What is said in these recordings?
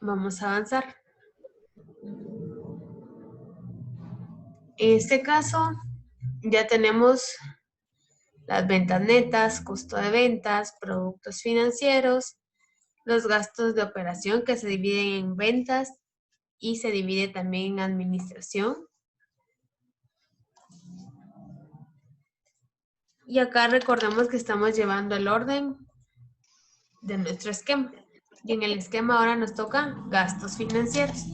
Vamos a avanzar. En este caso, ya tenemos las ventas netas, costo de ventas, productos financieros, los gastos de operación que se dividen en ventas y se divide también en administración. Y acá recordemos que estamos llevando el orden de nuestro esquema. Y en el esquema ahora nos toca gastos financieros.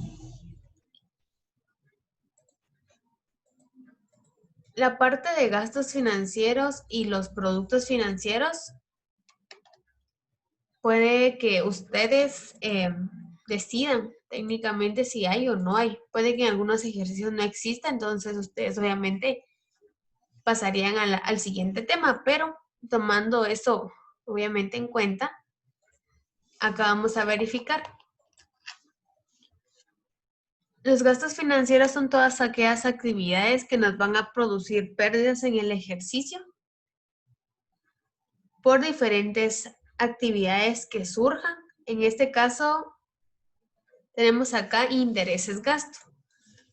La parte de gastos financieros y los productos financieros puede que ustedes decidan técnicamente si hay o no hay. Puede que en algunos ejercicios no exista, entonces ustedes obviamente pasarían al siguiente tema, pero tomando eso obviamente en cuenta, acá vamos a verificar. Los gastos financieros son todas aquellas actividades que nos van a producir pérdidas en el ejercicio por diferentes actividades que surjan. En este caso, tenemos acá intereses gasto.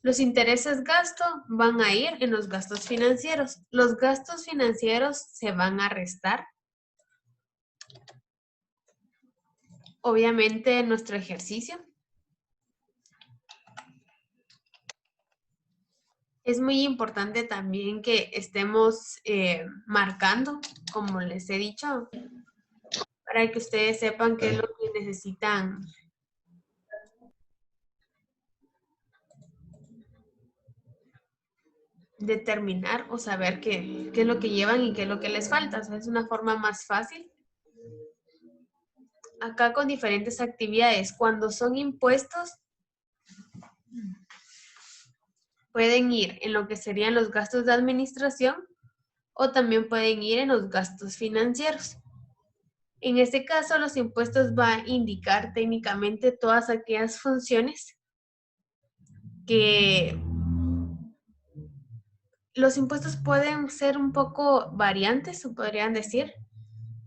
Los intereses gasto van a ir en los gastos financieros. Los gastos financieros se van a restar. Obviamente en nuestro ejercicio. Es muy importante también que estemos marcando, como les he dicho, para que ustedes sepan qué es lo que necesitan determinar o saber qué es lo que llevan y qué es lo que les falta. O sea, es una forma más fácil. Acá con diferentes actividades, cuando son impuestos, pueden ir en lo que serían los gastos de administración o también pueden ir en los gastos financieros. En este caso, los impuestos va a indicar técnicamente todas aquellas funciones que los impuestos pueden ser un poco variantes, se podrían decir,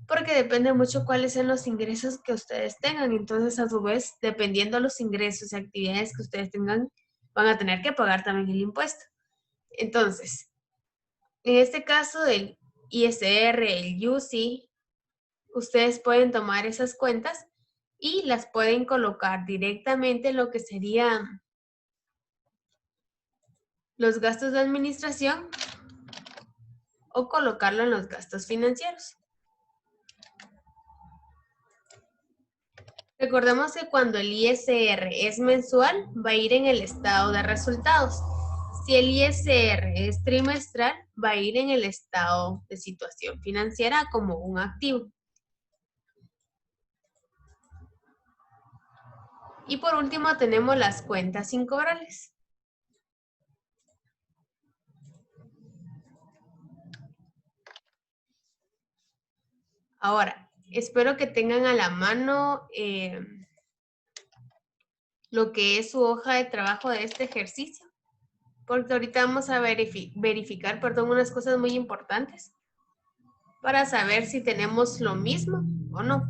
porque depende mucho cuáles sean los ingresos que ustedes tengan. Entonces, a su vez, dependiendo de los ingresos y actividades que ustedes tengan, van a tener que pagar también el impuesto. Entonces, en este caso del ISR, el UCI, ustedes pueden tomar esas cuentas y las pueden colocar directamente en lo que serían los gastos de administración o colocarlo en los gastos financieros. Recordemos que cuando el ISR es mensual, va a ir en el estado de resultados. Si el ISR es trimestral, va a ir en el estado de situación financiera como un activo. Y por último tenemos las cuentas incobrables. Ahora, espero que tengan a la mano lo que es su hoja de trabajo de este ejercicio, porque ahorita vamos a verificar unas cosas muy importantes para saber si tenemos lo mismo o no.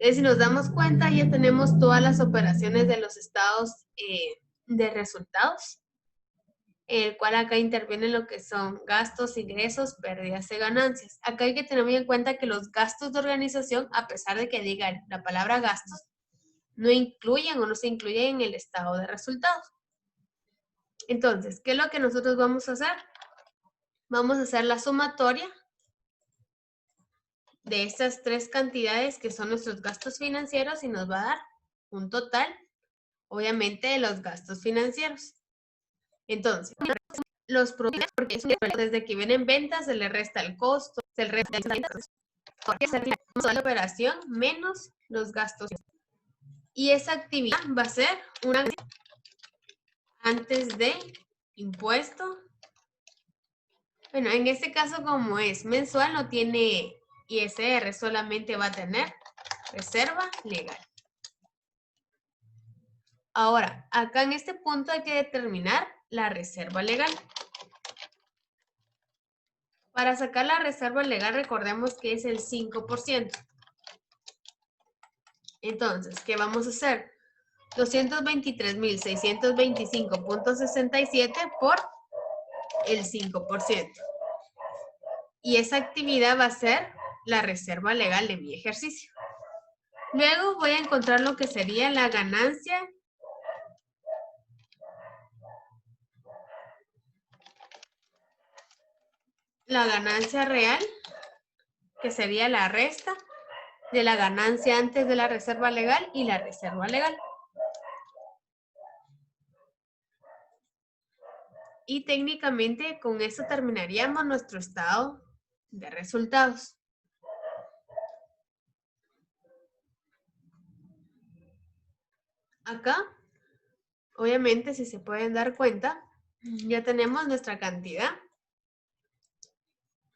Si nos damos cuenta, ya tenemos todas las operaciones de los estados de resultados, el cual acá intervienen lo que son gastos, ingresos, pérdidas y ganancias. Acá hay que tener muy en cuenta que los gastos de organización, a pesar de que digan la palabra gastos, no incluyen o no se incluyen en el estado de resultados. Entonces, ¿qué es lo que nosotros vamos a hacer? Vamos a hacer la sumatoria de estas tres cantidades que son nuestros gastos financieros y nos va a dar un total, obviamente, de los gastos financieros. Entonces, los productos, porque desde que vienen ventas se le resta el costo, se le resta el costo, porque es la operación menos los gastos. Y esa actividad va a ser una antes de impuesto. Bueno, en este caso, como es mensual, no tiene ISR, solamente va a tener reserva legal. Ahora, acá en este punto hay que determinar la reserva legal. Para sacar la reserva legal, recordemos que es el 5%. Entonces, ¿qué vamos a hacer? 223.625.67 por el 5%. Y esa actividad va a ser la reserva legal de mi ejercicio. Luego voy a encontrar lo que sería la ganancia real, que sería la resta de la ganancia antes de la reserva legal y la reserva legal. Y técnicamente con eso terminaríamos nuestro estado de resultados. Acá, obviamente, si se pueden dar cuenta, ya tenemos nuestra cantidad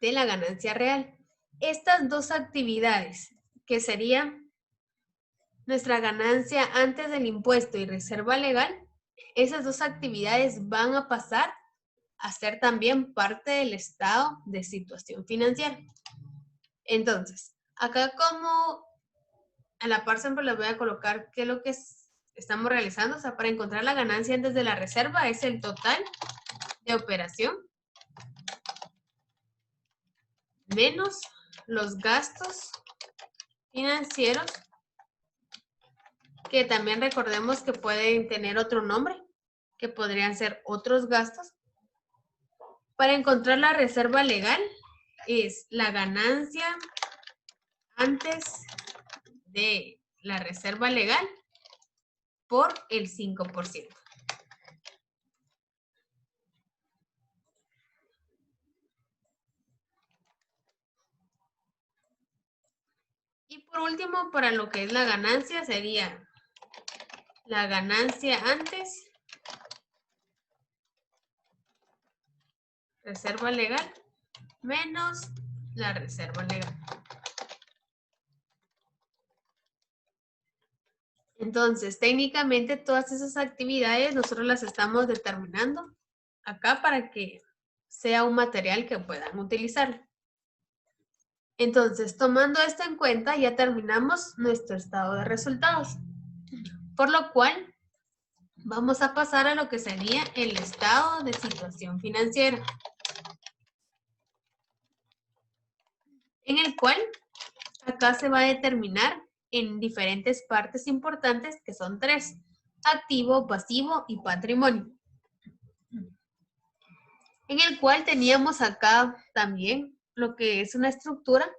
de la ganancia real. Estas dos actividades, que serían nuestra ganancia antes del impuesto y reserva legal, esas dos actividades van a pasar a ser también parte del estado de situación financiera. Entonces, acá como a la par siempre les voy a colocar qué es lo que estamos realizando. O sea, para encontrar la ganancia antes de la reserva es el total de operación menos los gastos financieros, que también recordemos que pueden tener otro nombre, que podrían ser otros gastos. Para encontrar la reserva legal es la ganancia antes de la reserva legal por el 5%. Y por último, para lo que es la ganancia, sería la ganancia antes reserva legal menos la reserva legal. Entonces, técnicamente todas esas actividades nosotros las estamos determinando acá para que sea un material que puedan utilizar. Entonces, tomando esto en cuenta, ya terminamos nuestro estado de resultados. Por lo cual, vamos a pasar a lo que sería el estado de situación financiera, en el cual acá se va a determinar en diferentes partes importantes, que son 3: activo, pasivo y patrimonio. En el cual teníamos acá también lo que es una estructura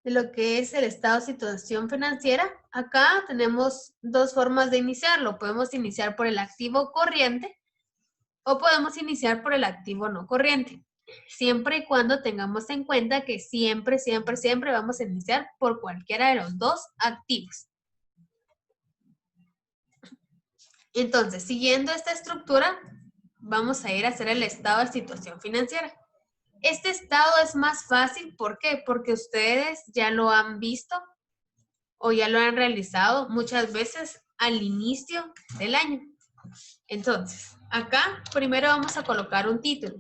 de lo que es el estado de situación financiera. Acá tenemos dos formas de iniciarlo. Podemos iniciar por el activo corriente o podemos iniciar por el activo no corriente. Siempre y cuando tengamos en cuenta que siempre vamos a iniciar por cualquiera de los dos activos. Entonces, siguiendo esta estructura, vamos a ir a hacer el estado de situación financiera. Este estado es más fácil, ¿por qué? Porque ustedes ya lo han visto o ya lo han realizado muchas veces al inicio del año. Entonces, acá primero vamos a colocar un título.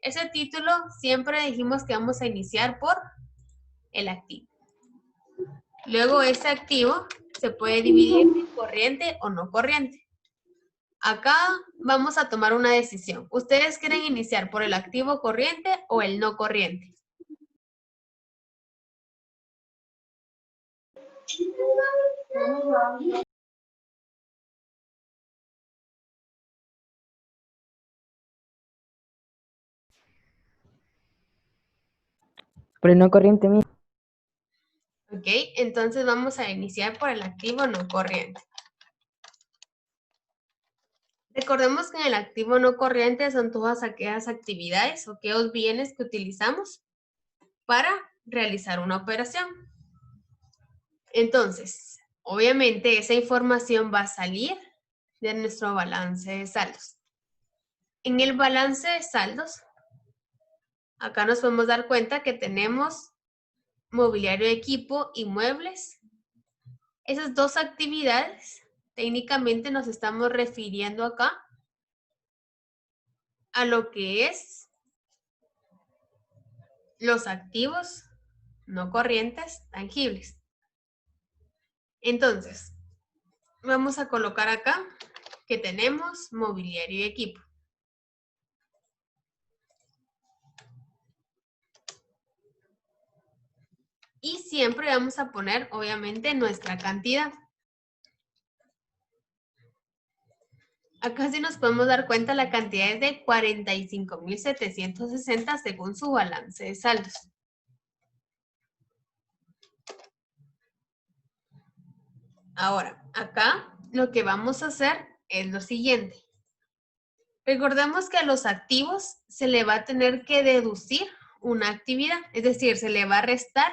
Ese título siempre dijimos que vamos a iniciar por el activo. Luego ese activo se puede dividir en corriente o no corriente. Acá vamos a tomar una decisión. ¿Ustedes quieren iniciar por el activo corriente o el no corriente? Por el no corriente mismo. Ok, entonces vamos a iniciar por el activo no corriente. Recordemos que en el activo no corriente son todas aquellas actividades o aquellos bienes que utilizamos para realizar una operación. Entonces, obviamente esa información va a salir de nuestro balance de saldos. En el balance de saldos, acá nos podemos dar cuenta que tenemos mobiliario de equipo y muebles. Esas dos actividades, técnicamente nos estamos refiriendo acá a lo que es los activos no corrientes tangibles. Entonces, vamos a colocar acá que tenemos mobiliario y equipo. Y siempre vamos a poner, obviamente, nuestra cantidad. Acá sí nos podemos dar cuenta, la cantidad es de 45.760 según su balance de saldos. Ahora, acá lo que vamos a hacer es lo siguiente. Recordemos que a los activos se le va a tener que deducir una actividad, es decir, se le va a restar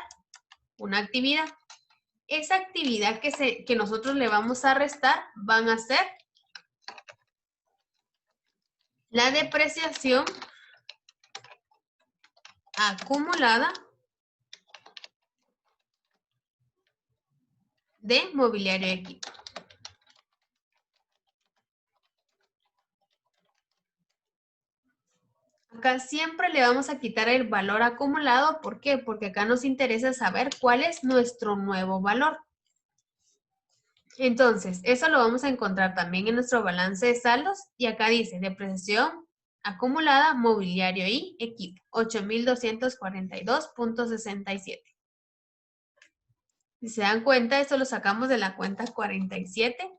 una actividad. Esa actividad que nosotros le vamos a restar van a ser la depreciación acumulada de mobiliario y equipo. Acá siempre le vamos a quitar el valor acumulado. ¿Por qué? Porque acá nos interesa saber cuál es nuestro nuevo valor. Entonces, eso lo vamos a encontrar también en nuestro balance de saldos. Y acá dice depreciación acumulada, mobiliario y equipo, 8.242.67. Si se dan cuenta, esto lo sacamos de la cuenta 47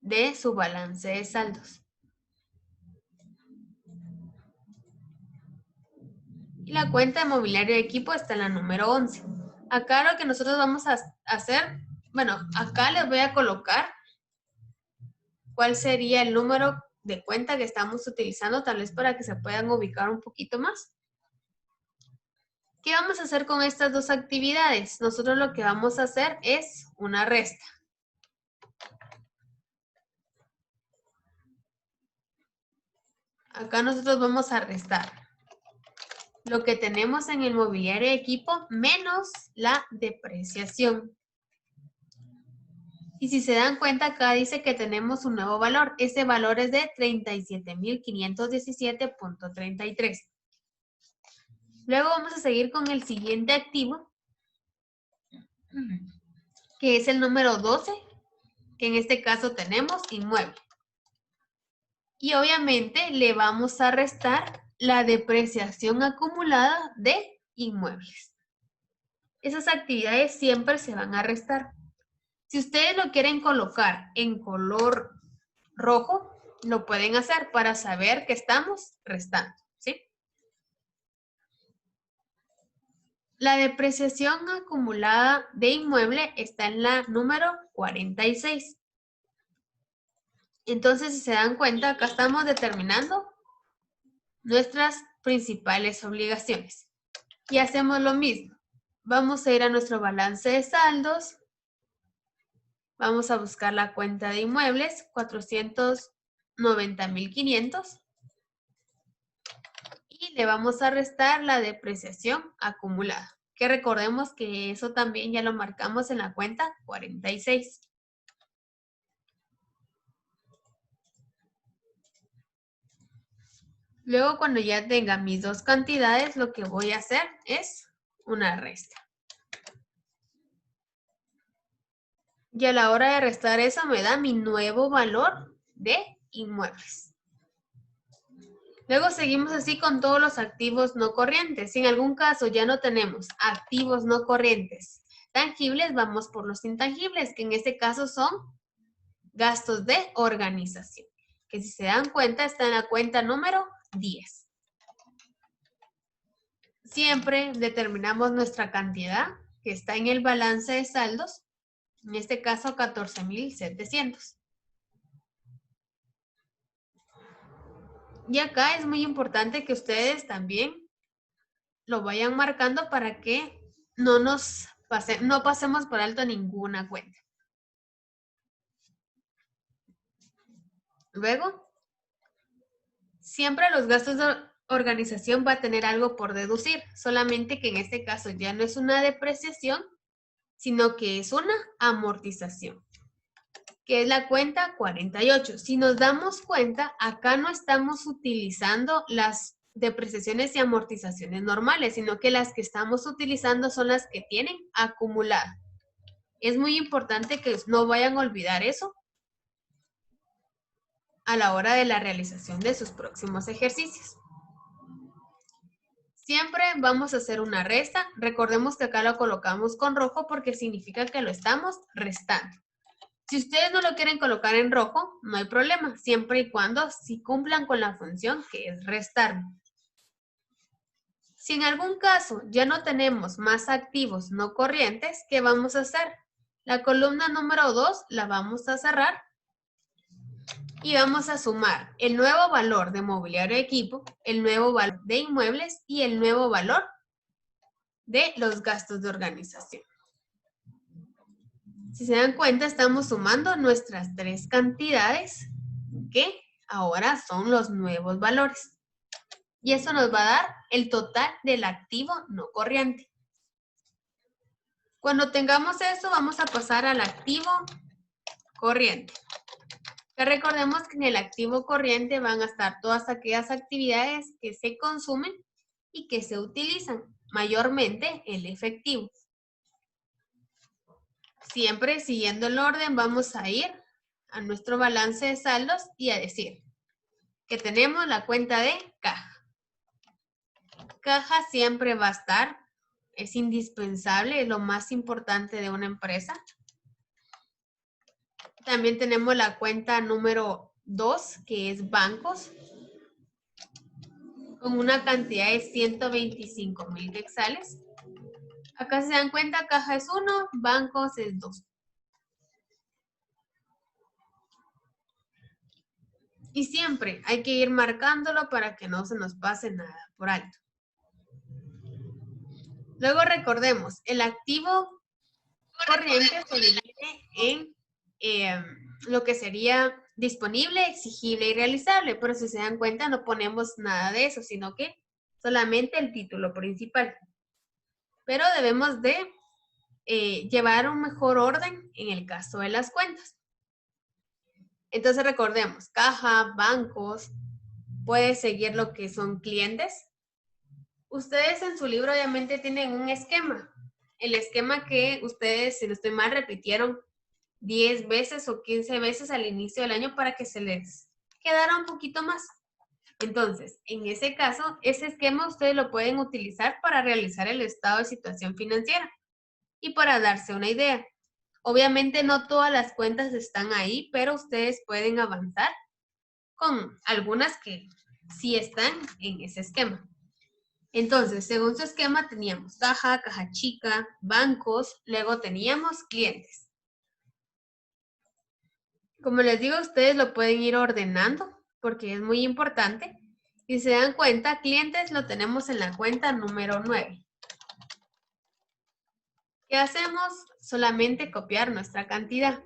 de su balance de saldos. Y la cuenta de mobiliario de equipo está en la número 11. Acá lo que nosotros vamos a hacer, bueno, acá les voy a colocar cuál sería el número de cuenta que estamos utilizando, tal vez para que se puedan ubicar un poquito más. ¿Qué vamos a hacer con estas dos actividades? Nosotros lo que vamos a hacer es una resta. Acá nosotros vamos a restar lo que tenemos en el mobiliario de equipo menos la depreciación. Y si se dan cuenta, acá dice que tenemos un nuevo valor. Ese valor es de 37.517.33. Luego vamos a seguir con el siguiente activo, que es el número 12, que en este caso tenemos inmueble. Y obviamente le vamos a restar la depreciación acumulada de inmuebles. Esas actividades siempre se van a restar. Si ustedes lo quieren colocar en color rojo, lo pueden hacer para saber que estamos restando, ¿sí? La depreciación acumulada de inmueble está en la número 46. Entonces, si se dan cuenta, acá estamos determinando nuestras principales obligaciones. Y hacemos lo mismo. Vamos a ir a nuestro balance de saldos. Vamos a buscar la cuenta de inmuebles, 490.500. Y le vamos a restar la depreciación acumulada. Que recordemos que eso también ya lo marcamos en la cuenta 46. Luego, cuando ya tenga mis dos cantidades, lo que voy a hacer es una resta. Y a la hora de restar eso me da mi nuevo valor de inmuebles. Luego seguimos así con todos los activos no corrientes. Si en algún caso ya no tenemos activos no corrientes tangibles, vamos por los intangibles, que en este caso son gastos de organización. Que si se dan cuenta está en la cuenta número 10. Siempre determinamos nuestra cantidad que está en el balance de saldos. En este caso, 14.700. Y acá es muy importante que ustedes también lo vayan marcando para que no pasemos por alto ninguna cuenta. Luego, siempre los gastos de organización va a tener algo por deducir, solamente que en este caso ya no es una depreciación, sino que es una amortización, que es la cuenta 48. Si nos damos cuenta, acá no estamos utilizando las depreciaciones y amortizaciones normales, sino que las que estamos utilizando son las que tienen acumulada. Es muy importante que no vayan a olvidar eso a la hora de la realización de sus próximos ejercicios. Siempre vamos a hacer una resta. Recordemos que acá lo colocamos con rojo porque significa que lo estamos restando. Si ustedes no lo quieren colocar en rojo, no hay problema, siempre y cuando sí cumplan con la función que es restar. Si en algún caso ya no tenemos más activos no corrientes, ¿qué vamos a hacer? La columna número 2 la vamos a cerrar y vamos a sumar el nuevo valor de mobiliario de equipo, el nuevo valor de inmuebles y el nuevo valor de los gastos de organización. Si se dan cuenta, estamos sumando nuestras tres cantidades que ahora son los nuevos valores. Y eso nos va a dar el total del activo no corriente. Cuando tengamos eso, vamos a pasar al activo corriente. Que recordemos que en el activo corriente van a estar todas aquellas actividades que se consumen y que se utilizan, mayormente el efectivo. Siempre siguiendo el orden vamos a ir a nuestro balance de saldos y a decir que tenemos la cuenta de caja. Caja siempre va a estar, es indispensable, es lo más importante de una empresa. También tenemos la cuenta número 2, que es bancos, con una cantidad de 125,000 quetzales. Acá se dan cuenta, caja es 1, bancos es 2. Y siempre hay que ir marcándolo para que no se nos pase nada por alto. Luego recordemos, el activo corriente se divide en lo que sería disponible, exigible y realizable, pero si se dan cuenta no ponemos nada de eso, sino que solamente el título principal. Pero debemos de llevar un mejor orden en el caso de las cuentas. Entonces recordemos, caja, bancos, puede seguir lo que son clientes. Ustedes en su libro obviamente tienen un esquema. El esquema que ustedes, si no estoy mal, repitieron 10 veces o 15 veces al inicio del año para que se les quedara un poquito más. Entonces, en ese caso, ese esquema ustedes lo pueden utilizar para realizar el estado de situación financiera y para darse una idea. Obviamente no todas las cuentas están ahí, pero ustedes pueden avanzar con algunas que sí están en ese esquema. Entonces, según su esquema teníamos caja, caja chica, bancos, luego teníamos clientes. Como les digo, ustedes lo pueden ir ordenando porque es muy importante. Y si se dan cuenta, clientes lo tenemos en la cuenta número 9. ¿Qué hacemos? Solamente copiar nuestra cantidad.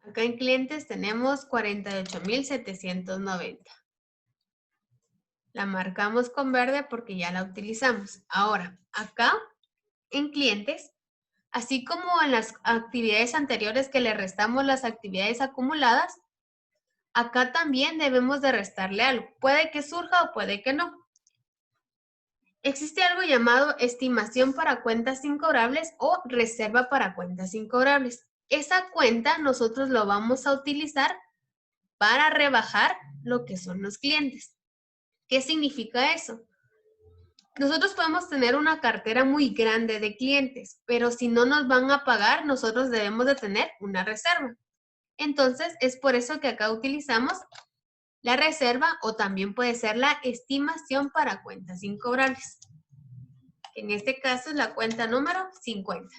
Acá en clientes tenemos 48,790. La marcamos con verde porque ya la utilizamos. Ahora, acá en clientes, así como en las actividades anteriores que le restamos las actividades acumuladas, acá también debemos de restarle algo. Puede que surja o puede que no. Existe algo llamado estimación para cuentas incobrables o reserva para cuentas incobrables. Esa cuenta nosotros lo vamos a utilizar para rebajar lo que son los clientes. ¿Qué significa eso? Nosotros podemos tener una cartera muy grande de clientes, pero si no nos van a pagar, nosotros debemos de tener una reserva. Entonces, es por eso que acá utilizamos la reserva o también puede ser la estimación para cuentas incobrables. En este caso es la cuenta número 50.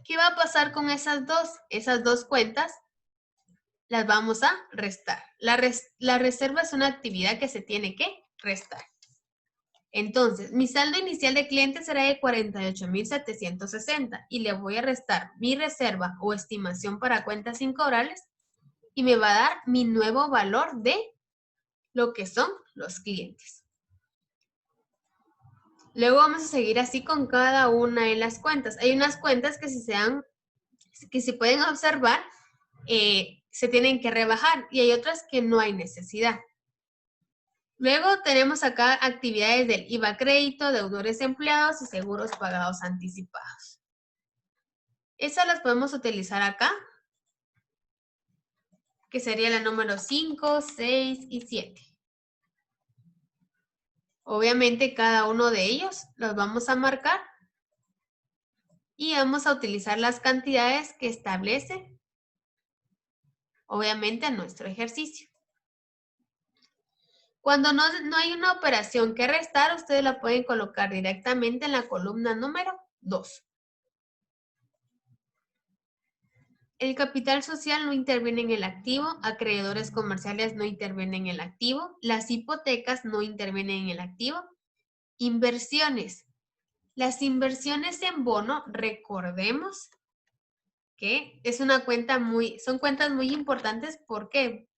¿Qué va a pasar con esas dos? Esas dos cuentas las vamos a restar. La reserva es una actividad que se tiene que restar. Entonces, mi saldo inicial de cliente será de 48,760 y le voy a restar mi reserva o estimación para cuentas incobrables y me va a dar mi nuevo valor de lo que son los clientes. Luego vamos a seguir así con cada una de las cuentas. Hay unas cuentas que si se dan que si pueden observar, se tienen que rebajar y hay otras que no hay necesidad. Luego tenemos acá actividades del IVA crédito, deudores empleados y seguros pagados anticipados. Esas las podemos utilizar acá, que sería la número 5, 6 y 7. Obviamente cada uno de ellos los vamos a marcar y vamos a utilizar las cantidades que establece, obviamente, nuestro ejercicio. Cuando no hay una operación que restar, ustedes la pueden colocar directamente en la columna número 2. El capital social no interviene en el activo, acreedores comerciales no intervienen en el activo, las hipotecas no intervienen en el activo, inversiones. Las inversiones en bono, recordemos que es una cuenta son cuentas muy importantes. ¿Por qué?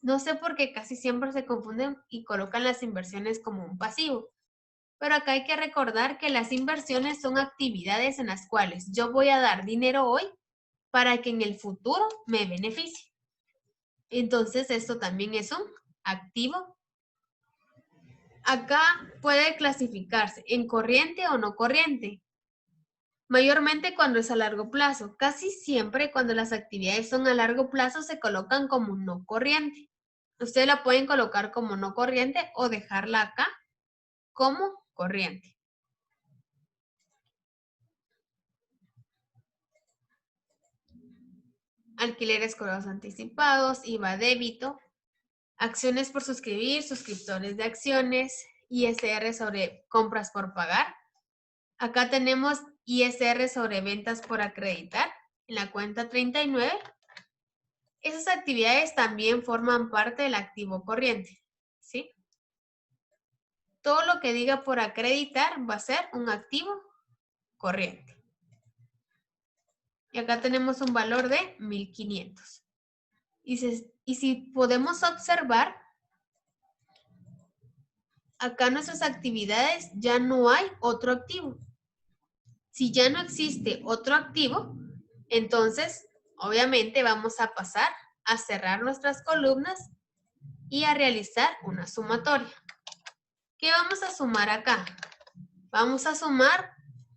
No sé por qué casi siempre se confunden y colocan las inversiones como un pasivo. Pero acá hay que recordar que las inversiones son actividades en las cuales yo voy a dar dinero hoy para que en el futuro me beneficie. Entonces, esto también es un activo. Acá puede clasificarse en corriente o no corriente. Mayormente cuando es a largo plazo. Casi siempre cuando las actividades son a largo plazo se colocan como no corriente. Ustedes la pueden colocar como no corriente o dejarla acá como corriente. Alquileres cobrados anticipados, IVA débito, acciones por suscribir, suscriptores de acciones, ISR sobre compras por pagar. Acá tenemos ISR sobre ventas por acreditar en la cuenta 39. Esas actividades también forman parte del activo corriente, ¿sí? Todo lo que diga por acreditar va a ser un activo corriente. Y acá tenemos un valor de 1,500. Y si podemos observar, acá en nuestras actividades ya no hay otro activo. Si ya no existe otro activo, entonces obviamente vamos a pasar a cerrar nuestras columnas y a realizar una sumatoria. ¿Qué vamos a sumar acá? Vamos a sumar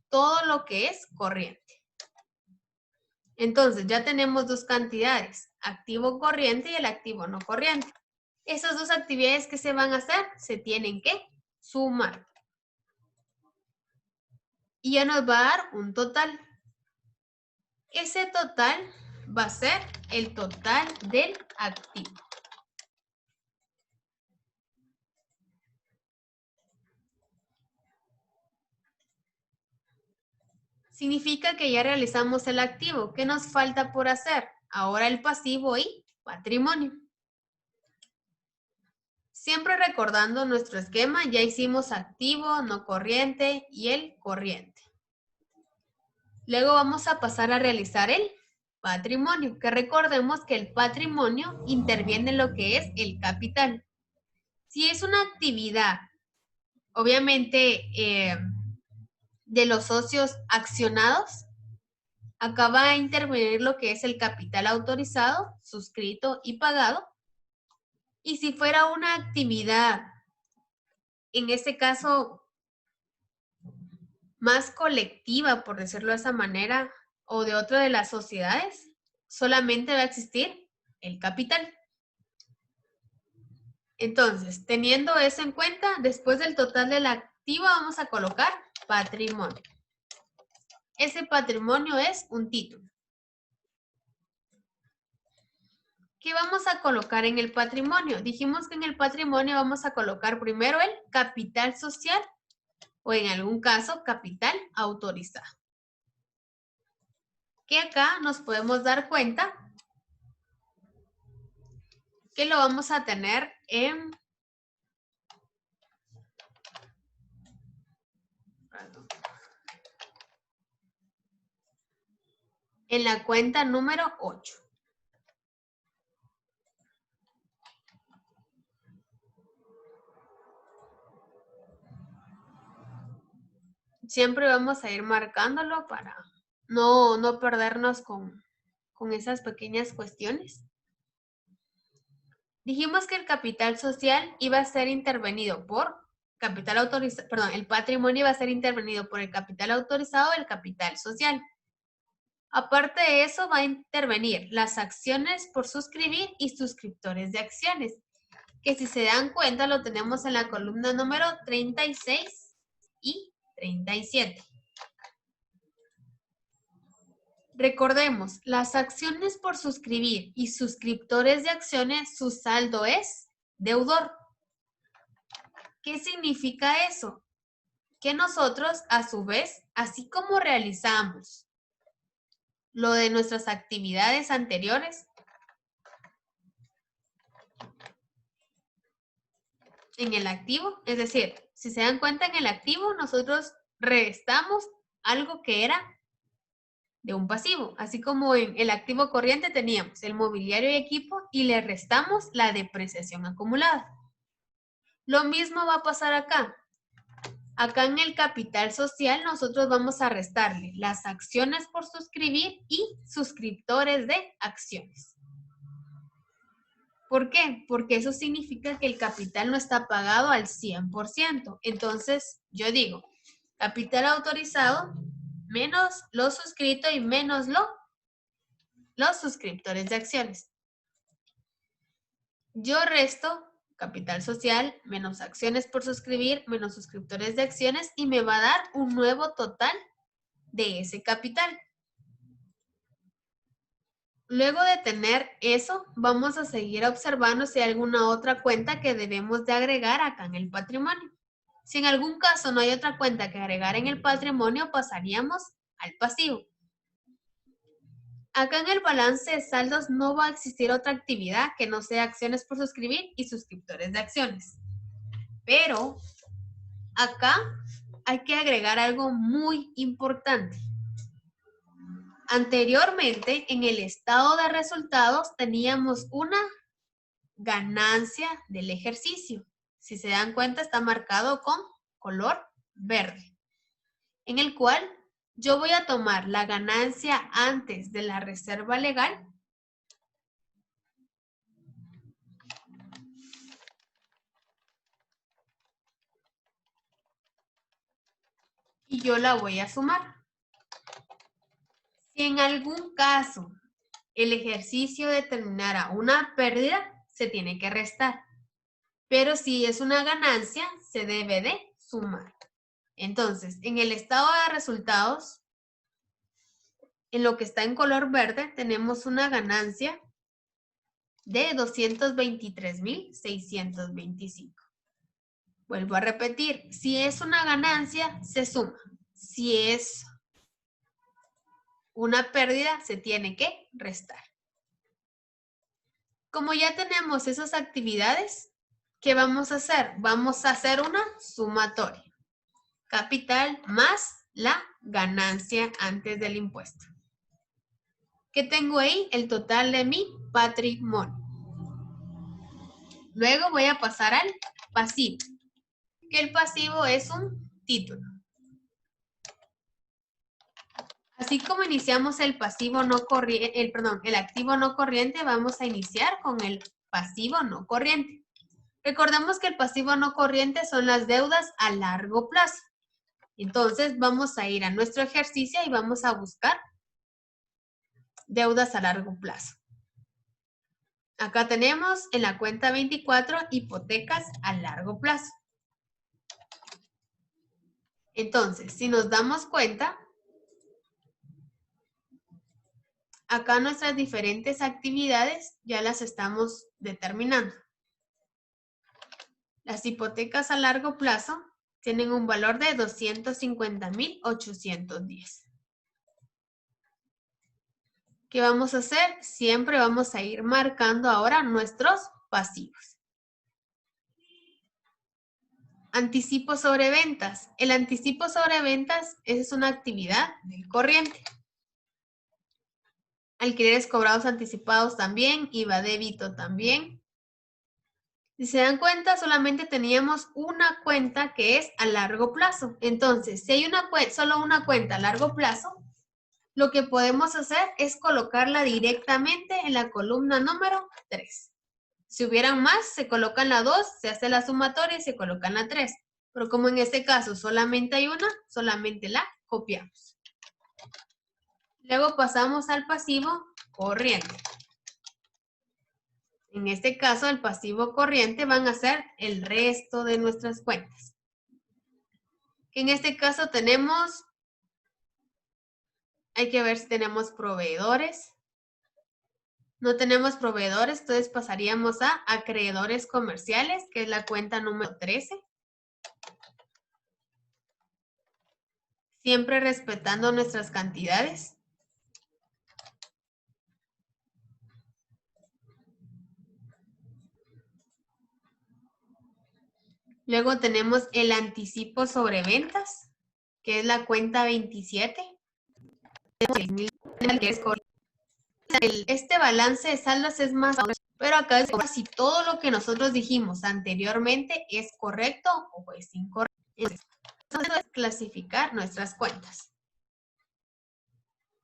todo lo que es corriente. Entonces ya tenemos dos cantidades, activo corriente y el activo no corriente. Esas dos actividades que se van a hacer se tienen que sumar. Y ya nos va a dar un total. Ese total va a ser el total del activo. Significa que ya realizamos el activo. ¿Qué nos falta por hacer? Ahora el pasivo y patrimonio. Siempre recordando nuestro esquema, ya hicimos activo, no corriente y el corriente. Luego vamos a pasar a realizar el patrimonio, que recordemos que el patrimonio interviene en lo que es el capital. Si es una actividad, obviamente, de los socios accionados, acá va a intervenir lo que es el capital autorizado, suscrito y pagado. Y si fuera una actividad, en este caso, más colectiva, por decirlo de esa manera, o de otra de las sociedades, solamente va a existir el capital. Entonces, teniendo eso en cuenta, después del total del activo vamos a colocar patrimonio. Ese patrimonio es un título. ¿Qué vamos a colocar en el patrimonio? Dijimos que en el patrimonio vamos a colocar primero el capital social o en algún caso capital autorizado. Que acá nos podemos dar cuenta que lo vamos a tener en la cuenta número 8. Siempre vamos a ir marcándolo para no perdernos con esas pequeñas cuestiones. Dijimos que el capital social iba a ser intervenido por capital autorizado, perdón, el patrimonio iba a ser intervenido por el capital autorizado y el capital social. Aparte de eso, va a intervenir las acciones por suscribir y suscriptores de acciones, que si se dan cuenta lo tenemos en la columna número 36 y 37. Recordemos, las acciones por suscribir y suscriptores de acciones, su saldo es deudor. ¿Qué significa eso? Que nosotros, a su vez, así como realizamos lo de nuestras actividades anteriores, en el activo, es decir, si se dan cuenta en el activo, nosotros restamos algo que era de un pasivo, así como en el activo corriente teníamos el mobiliario y equipo y le restamos la depreciación acumulada. Lo mismo va a pasar acá. Acá en el capital social nosotros vamos a restarle las acciones por suscribir y suscriptores de acciones. ¿Por qué? Porque eso significa que el capital no está pagado al 100%. Entonces, yo digo, capital autorizado menos lo suscrito y menos los suscriptores de acciones. Yo resto capital social menos acciones por suscribir menos suscriptores de acciones y me va a dar un nuevo total de ese capital. Luego de tener eso, vamos a seguir observando si hay alguna otra cuenta que debemos de agregar acá en el patrimonio. Si en algún caso no hay otra cuenta que agregar en el patrimonio, pasaríamos al pasivo. Acá en el balance de saldos no va a existir otra actividad que no sea acciones por suscribir y suscriptores de acciones. Pero acá hay que agregar algo muy importante. Anteriormente, en el estado de resultados teníamos una ganancia del ejercicio. Si se dan cuenta, está marcado con color verde, en el cual yo voy a tomar la ganancia antes de la reserva legal y yo la voy a sumar. Si en algún caso el ejercicio determinara una pérdida, se tiene que restar. Pero si es una ganancia, se debe de sumar. Entonces, en el estado de resultados, en lo que está en color verde, tenemos una ganancia de 223,625. Vuelvo a repetir, si es una ganancia, se suma. Si es una pérdida, se tiene que restar. Como ya tenemos esas actividades, ¿qué vamos a hacer? Vamos a hacer una sumatoria. Capital más la ganancia antes del impuesto. ¿Qué tengo ahí? El total de mi patrimonio. Luego voy a pasar al pasivo, que el pasivo es un título. Así como iniciamos el pasivo no corriente, el activo no corriente, vamos a iniciar con el pasivo no corriente. Recordemos que el pasivo no corriente son las deudas a largo plazo. Entonces vamos a ir a nuestro ejercicio y vamos a buscar deudas a largo plazo. Acá tenemos en la cuenta 24 hipotecas a largo plazo. Entonces, si nos damos cuenta, acá nuestras diferentes actividades ya las estamos determinando. Las hipotecas a largo plazo tienen un valor de 250,810. ¿Qué vamos a hacer? Siempre vamos a ir marcando ahora nuestros pasivos. Anticipo sobre ventas. El anticipo sobre ventas es una actividad del corriente. Alquileres cobrados anticipados también, IVA débito también. Si se dan cuenta, solamente teníamos una cuenta que es a largo plazo. Entonces, si hay solo una cuenta a largo plazo, lo que podemos hacer es colocarla directamente en la columna número 3. Si hubieran más, se coloca en la 2, se hace la sumatoria y se coloca en la 3. Pero como en este caso solamente hay una, solamente la copiamos. Luego pasamos al pasivo corriente. En este caso, el pasivo corriente van a ser el resto de nuestras cuentas. Que en este caso tenemos, hay que ver si tenemos proveedores. No tenemos proveedores, entonces pasaríamos a acreedores comerciales, que es la cuenta número 13. Siempre respetando nuestras cantidades. Luego tenemos el anticipo sobre ventas, que es la cuenta 27. Este balance de saldos es más, pero acá es casi todo lo que nosotros dijimos anteriormente es correcto o es incorrecto. Entonces, clasificar nuestras cuentas.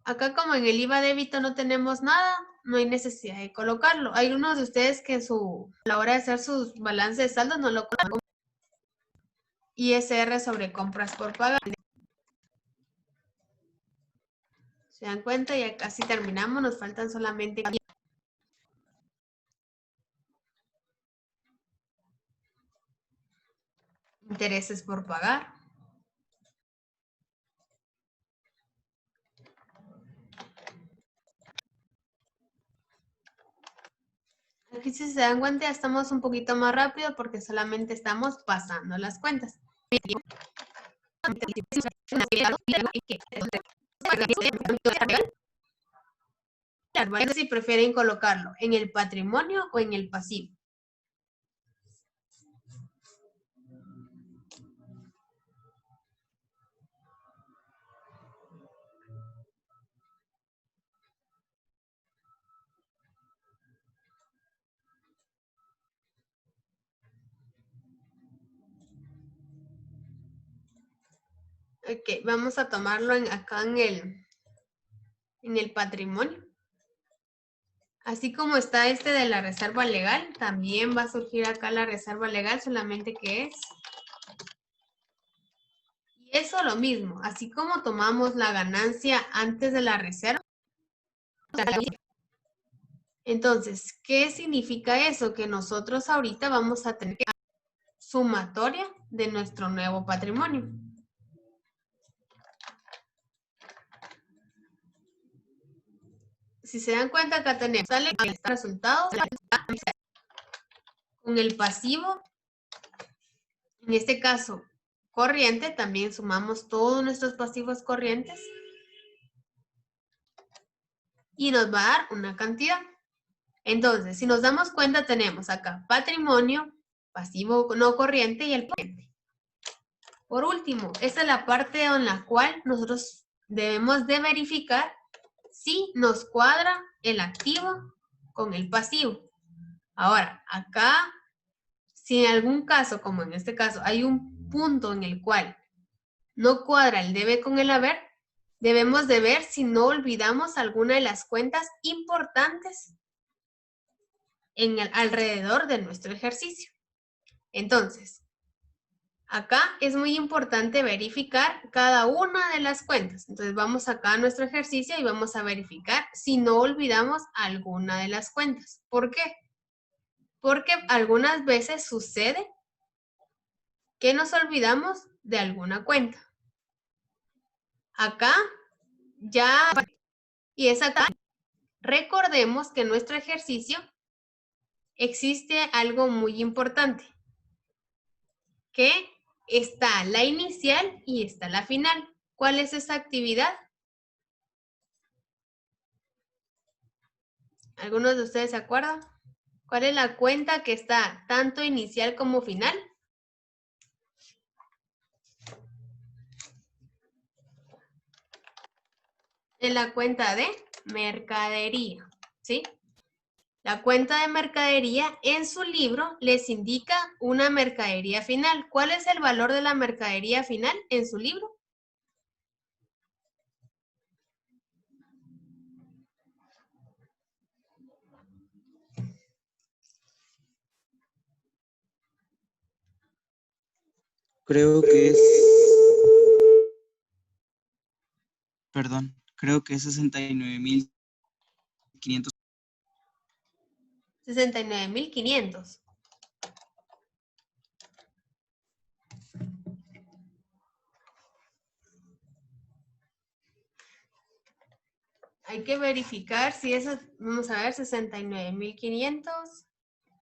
Acá como en el IVA débito no tenemos nada, no hay necesidad de colocarlo. Hay unos de ustedes que a la hora de hacer sus balances de saldos no lo colocan. ISR sobre compras por pagar. ¿Se dan cuenta? Ya casi terminamos, nos faltan solamente intereses por pagar. Aquí si se dan cuenta ya estamos un poquito más rápido porque solamente estamos pasando las cuentas. Si prefieren colocarlo en el patrimonio o en el pasivo. Ok, vamos a tomarlo acá en el patrimonio. Así como está este de la reserva legal, también va a surgir acá la reserva legal, solamente que es. Y eso lo mismo, así como tomamos la ganancia antes de la reserva. Entonces, ¿qué significa eso? Que nosotros ahorita vamos a tener que hacer sumatoria de nuestro nuevo patrimonio. Si se dan cuenta, acá tenemos resultados con el pasivo. En este caso, corriente, también sumamos todos nuestros pasivos corrientes. Y nos va a dar una cantidad. Entonces, si nos damos cuenta, tenemos acá patrimonio, pasivo no corriente y el corriente. Por último, esta es la parte en la cual nosotros debemos de verificar si nos cuadra el activo con el pasivo. Ahora, acá, si en algún caso, como en este caso, hay un punto en el cual no cuadra el debe con el haber, debemos de ver si no olvidamos alguna de las cuentas importantes alrededor de nuestro ejercicio. Entonces, acá es muy importante verificar cada una de las cuentas. Entonces, vamos acá a nuestro ejercicio y vamos a verificar si no olvidamos alguna de las cuentas. ¿Por qué? Porque algunas veces sucede que nos olvidamos de alguna cuenta. Acá ya, y es acá. Recordemos que en nuestro ejercicio existe algo muy importante, que está la inicial y está la final. ¿Cuál es esa actividad? ¿Algunos de ustedes se acuerdan? ¿Cuál es la cuenta que está tanto inicial como final? Es la cuenta de mercadería, ¿sí? La cuenta de mercadería en su libro les indica una mercadería final. ¿Cuál es el valor de la mercadería final en su libro? Creo que es... Perdón, creo que es 69.500. 69.500. Hay que verificar si eso, vamos a ver, 69.500